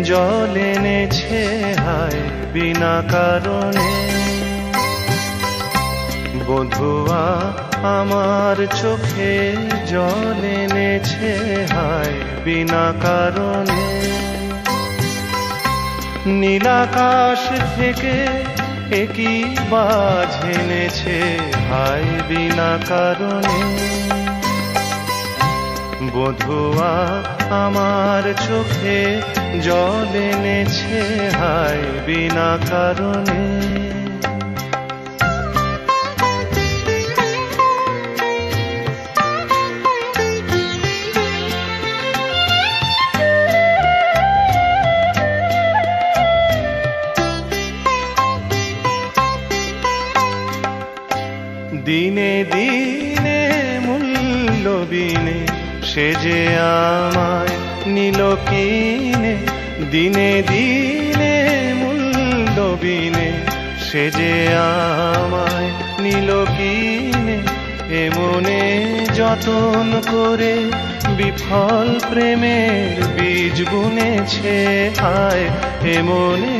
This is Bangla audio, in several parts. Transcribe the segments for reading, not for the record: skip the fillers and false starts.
জল এনেছে হায় বিনা কারণে। বধুয়া আমার চোখে জল এনেছে হায় বিনা কারণে। নীলাকাশ থেকে একই বাজ এনেছে হায় বিনা কারণে। বধুয়া আমার চোখে জল এনেছে হায় বিনা কারণে। দিনে দিনে মূল্যবিনে সে যে আমায় নিল কিনে। দিনে দিনে মূল্যবিনে সে যে আমায় নিল কিনে। এমনে যতন করে বিফল প্রেমের বীজ বুনেছে হায়। এমনে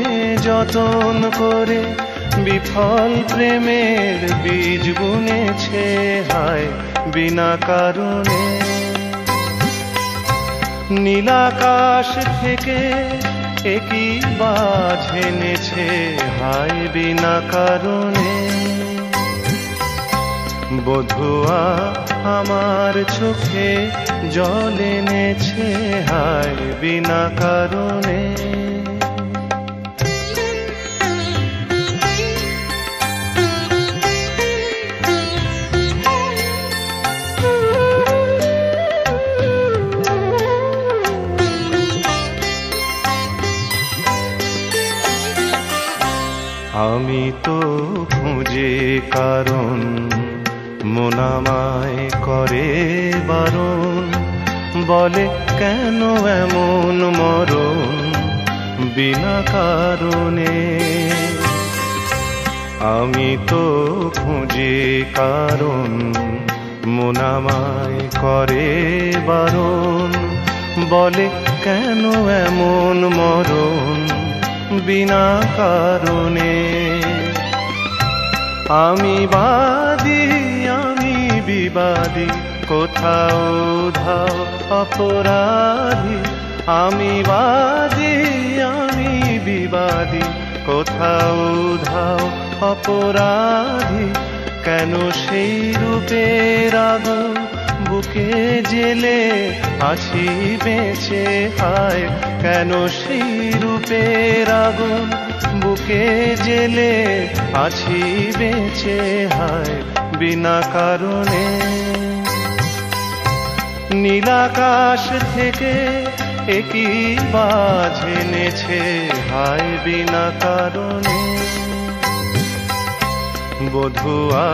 যতন করে বিফল প্রেমের বীজ বুনেছে হায় বিনা কারণে। নীলাকাশ থেকে একই বাজ এনেছে হায় বিনা কারণে। বধুয়া আমার চোখে জল এনেছে হায় বিনা কারণে। আমি তো খুঁজে কারণ মন আমায় করে বারণ। বলে কেন এমন মরণ বিনা কারণে। আমি তো খুঁজে কারণ মন আমায় করে বারণ। বলে কেন এমন মরণ বিনা কারণে। আমি বাদী আমি বিবাদী কোথাও ধাও অপরাধী। আমি বাদী আমি বিবাদী কোথাও ধাও অপরাধী। কেন সেই রূপের আগুন বুকে জেলে আছি বেঁচে হায়। কেন সেই রূপের আগুন বুকে জেলে আছি বেঁচে হায় বিনা কারণে। নীলাকাশ থেকে একই বাজ এনেছে হায় বিনা কারণে। বধুয়া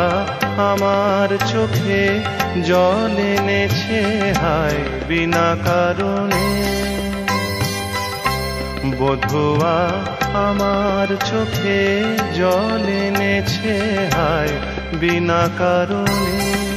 আমার চোখে জল এনেছে হায় বিনা কারণে। বধুয়া আমার চোখে জল এনেছে হায় বিনা কারণে।